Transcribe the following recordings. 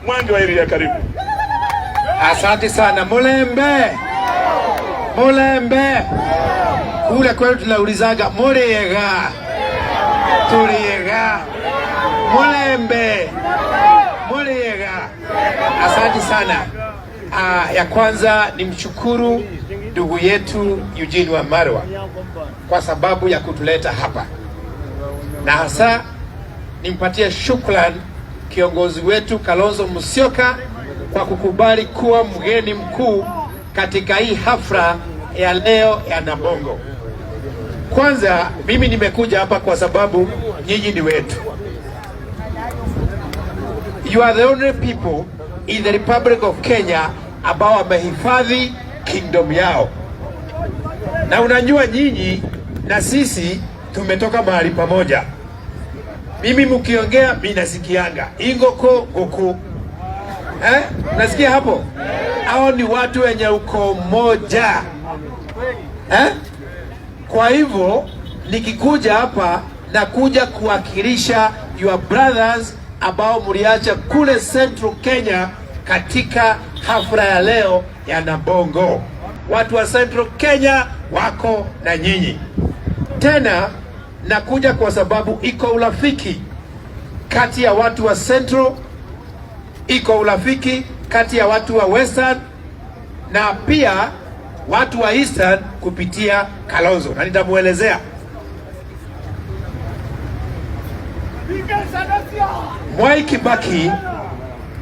Mwangi wa Iria, karibu. Asante sana. Mulembe. Mulembe. Kule kwetu tunaulizaga muriega. Turiega. Mulembe. Muriega. Asante sana. Ya kwanza ni mshukuru ndugu yetu Eugene Wamalwa kwa sababu ya kutuleta hapa, na hasa nimpatie shukrani kiongozi wetu Kalonzo Musyoka kwa kukubali kuwa mgeni mkuu katika hii hafla ya leo ya Nabongo. Kwanza mimi nimekuja hapa kwa sababu nyinyi ni wetu. You are the only people in the Republic of Kenya ambao wamehifadhi kingdom yao. Na unajua nyinyi na sisi tumetoka mahali pamoja. Mimi mkiongea mimi nasikianga ingoko goku. Nasikia hapo? Hao ni watu wenye uko moja. Kwa hivyo nikikuja hapa na kuja kuwakilisha your brothers ambao mliacha kule Central Kenya katika hafla ya leo ya Nabongo. Watu wa Central Kenya wako na nyinyi. Tena nakuja kwa sababu iko urafiki kati ya watu wa Central, iko urafiki kati ya watu wa Western na pia watu wa Eastern kupitia Kalonzo, na nitamuelezea.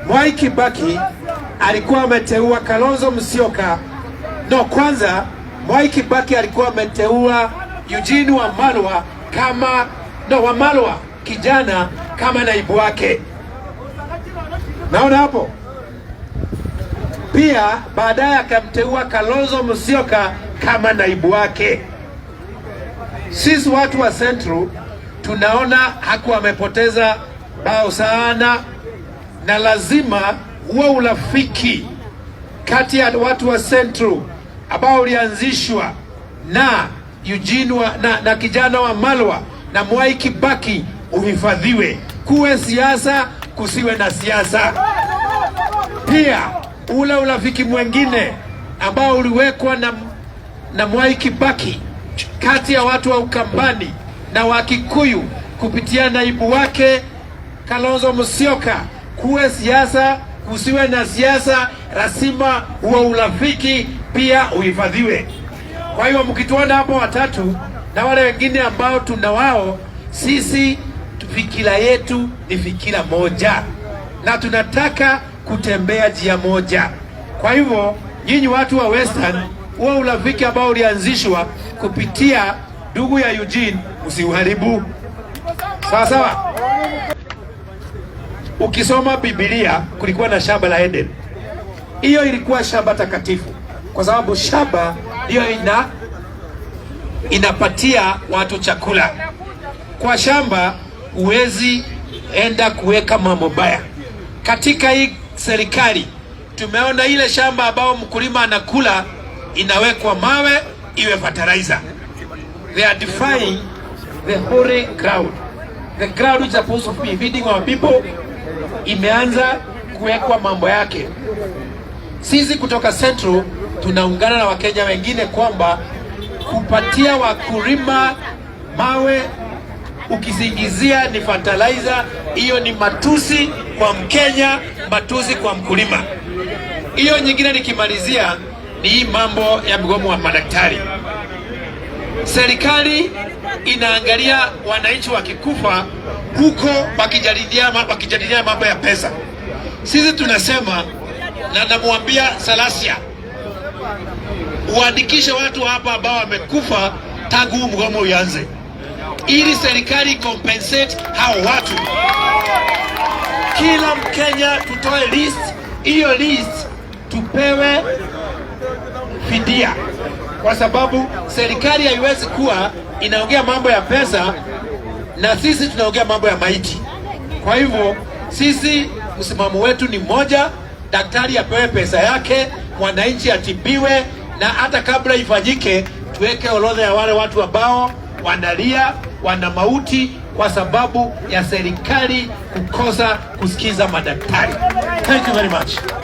Mwai Kibaki alikuwa ameteua Kalonzo Musyoka. Kwanza Mwai Kibaki alikuwa ameteua Eugene Wamalwa Wamalwa kijana kama naibu wake. Naona hapo? Pia baadaye akamteua Kalonzo Musyoka kama naibu wake. Sisi watu wa Central tunaona hakuwa amepoteza bao sana, na lazima huo urafiki kati ya watu wa Central ambao ulianzishwa na Eugene na kijana Wamalwa na Mwai Kibaki uhifadhiwe. Kuwe siasa, kusiwe na siasa. Pia ule urafiki mwingine ambao uliwekwa na Mwai Kibaki kati ya watu wa Ukambani na Wakikuyu kupitia naibu wake Kalonzo Musyoka, kuwe siasa, kusiwe na siasa, lazima huo urafiki pia uhifadhiwe. Kwa hiyo mkituona hapo watatu na wale wengine ambao tuna wao, sisi fikira yetu ni fikira moja na tunataka kutembea njia moja. Kwa hivyo nyinyi watu wa Western, huo urafiki ambao ulianzishwa kupitia ndugu ya Eugene usiuharibu. Sawa sawa? Ukisoma Biblia kulikuwa na shamba la Eden. Hiyo ilikuwa shamba takatifu kwa sababu shamba ndio inapatia watu chakula. Kwa shamba huwezi enda kuweka mambo baya. Katika hii serikali tumeona ile shamba ambao mkulima anakula inawekwa mawe iwe fertilizer. They are defying the holy ground. The ground which is supposed to be feeding our people imeanza kuwekwa mambo yake. Sisi kutoka Central tunaungana na Wakenya wengine kwamba kupatia wakulima mawe ukisingizia ni fertilizer, hiyo ni matusi kwa Mkenya, matusi kwa mkulima. Hiyo nyingine nikimalizia ni hii mambo ya mgomo wa madaktari. Serikali inaangalia wananchi wakikufa huko wakijadilia mambo ya pesa. Sisi tunasema, na namwambia Salasia uandikishe watu hapa ambao wamekufa tangu mgomo uanze, ili serikali compensate hao watu. Kila Mkenya tutoe list, hiyo list tupewe fidia, kwa sababu serikali haiwezi kuwa inaongea mambo ya pesa na sisi tunaongea mambo ya maiti. Kwa hivyo sisi msimamo wetu ni moja, daktari apewe pesa yake, mwananchi atibiwe, na hata kabla ifanyike tuweke orodha ya wale watu ambao wanalia, wana mauti, kwa sababu ya serikali kukosa kusikiza madaktari. Thank you very much.